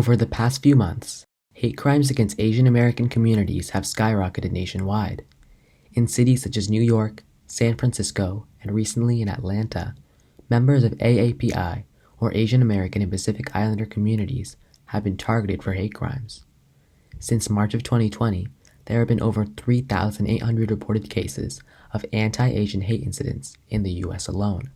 Over the past few months, hate crimes against Asian American communities have skyrocketed nationwide. In cities such as New York, San Francisco, and recently in Atlanta, members of AAPI, or Asian American and Pacific Islander communities, have been targeted for hate crimes. Since March of 2020, there have been over 3,800 reported cases of anti-Asian hate incidents in the U.S. alone.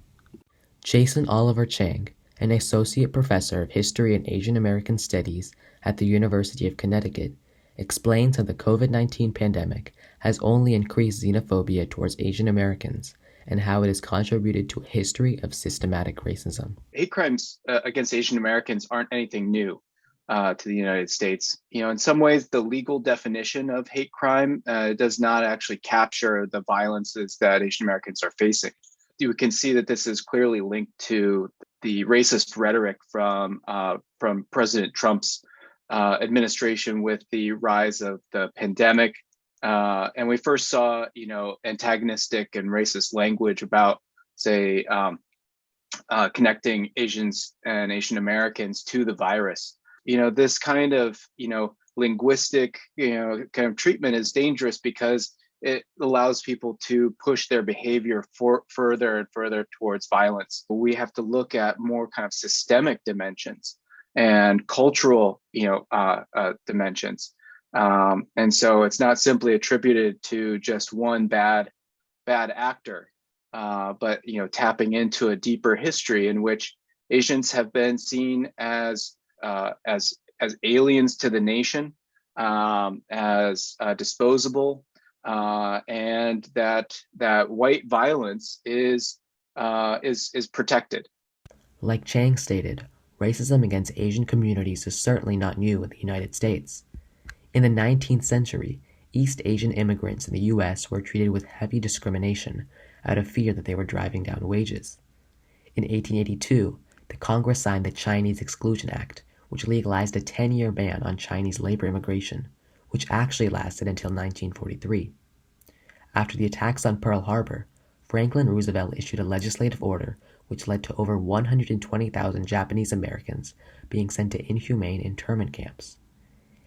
Jason Oliver Chang, an associate professor of history and Asian American studies at the University of Connecticut, explains how the COVID-19 pandemic has only increased xenophobia towards Asian Americans and how it has contributed to a history of systematic racism. Hate crimes against Asian Americans aren't anything new to the United States. In some ways, the legal definition of hate crime does not actually capture the violences that Asian Americans are facing. You can see that this is clearly linked to the racist rhetoric from President Trump's administration with the rise of the pandemic. And we first saw, antagonistic and racist language about, say, connecting Asians and Asian Americans to the virus. This kind of, linguistic, kind of treatment is dangerous because it allows people to push their behavior further and further towards violence. We have to look at more kind of systemic dimensions and cultural, dimensions. And so it's not simply attributed to just one bad actor, but tapping into a deeper history in which Asians have been seen as aliens to the nation, as disposable, and that white violence is protected. Like Chang stated, racism against Asian communities is certainly not new in the United States. In the 19th century, East Asian immigrants in the U.S. were treated with heavy discrimination out of fear that they were driving down wages. In 1882, the Congress signed the Chinese Exclusion Act, which legalized a 10-year ban on Chinese labor immigration, which actually lasted until 1943. After the attacks on Pearl Harbor, Franklin Roosevelt issued a legislative order which led to over 120,000 Japanese Americans being sent to inhumane internment camps.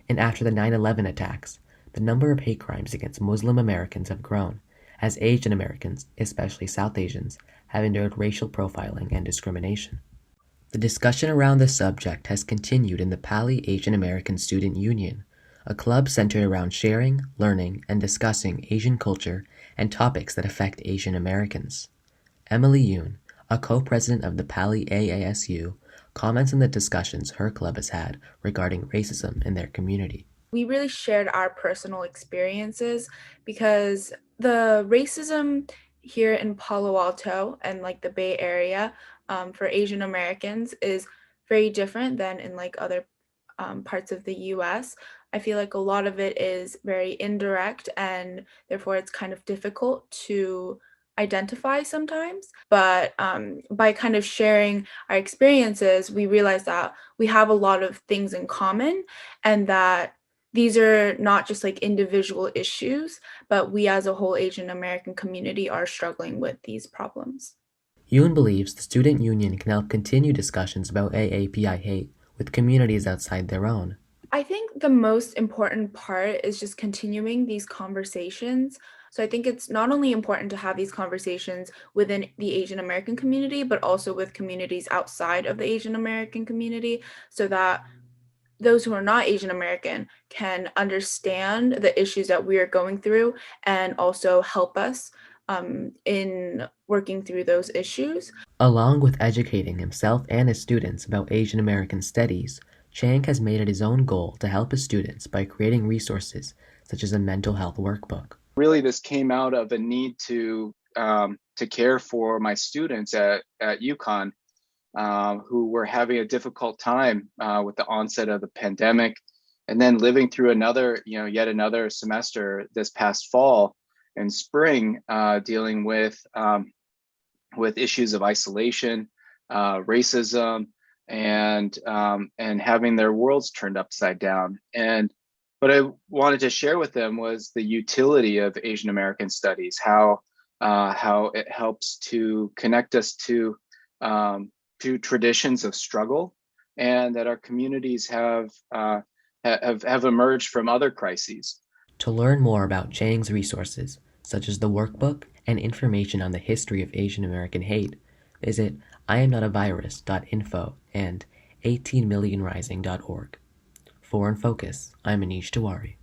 And after the 9/11 attacks, the number of hate crimes against Muslim Americans have grown, as Asian Americans, especially South Asians, have endured racial profiling and discrimination. The discussion around this subject has continued in the Pali Asian American Student Union, a club centered around sharing, learning, and discussing Asian culture and topics that affect Asian Americans. Emily Yoon, a co-president of the Pali AASU, comments on the discussions her club has had regarding racism in their community. We really shared our personal experiences because the racism here in Palo Alto and the Bay Area for Asian Americans is very different than in other parts of the US. I feel like a lot of it is very indirect and therefore it's kind of difficult to identify sometimes. But by kind of sharing our experiences, we realize that we have a lot of things in common and that these are not just individual issues, but we as a whole Asian American community are struggling with these problems. Yoon believes the student union can help continue discussions about AAPI hate with communities outside their own. I think the most important part is just continuing these conversations. So I think it's not only important to have these conversations within the Asian American community, but also with communities outside of the Asian American community, so that those who are not Asian American can understand the issues that we are going through and also help us in working through those issues. Along with educating himself and his students about Asian American studies, Chang has made it his own goal to help his students by creating resources such as a mental health workbook. Really, this came out of a need to care for my students at UConn who were having a difficult time with the onset of the pandemic, and then living through yet another semester this past fall and spring, dealing with issues of isolation, racism, and having their worlds turned upside down. And what I wanted to share with them was the utility of Asian American studies, how it helps to connect us to traditions of struggle and that our communities have emerged from other crises. To learn more about Chang's resources, such as the workbook and information on the history of Asian American hate, visit IamNotAvirus.info and 18millionrising.org. For In Focus, I'm Aneesh Tiwari.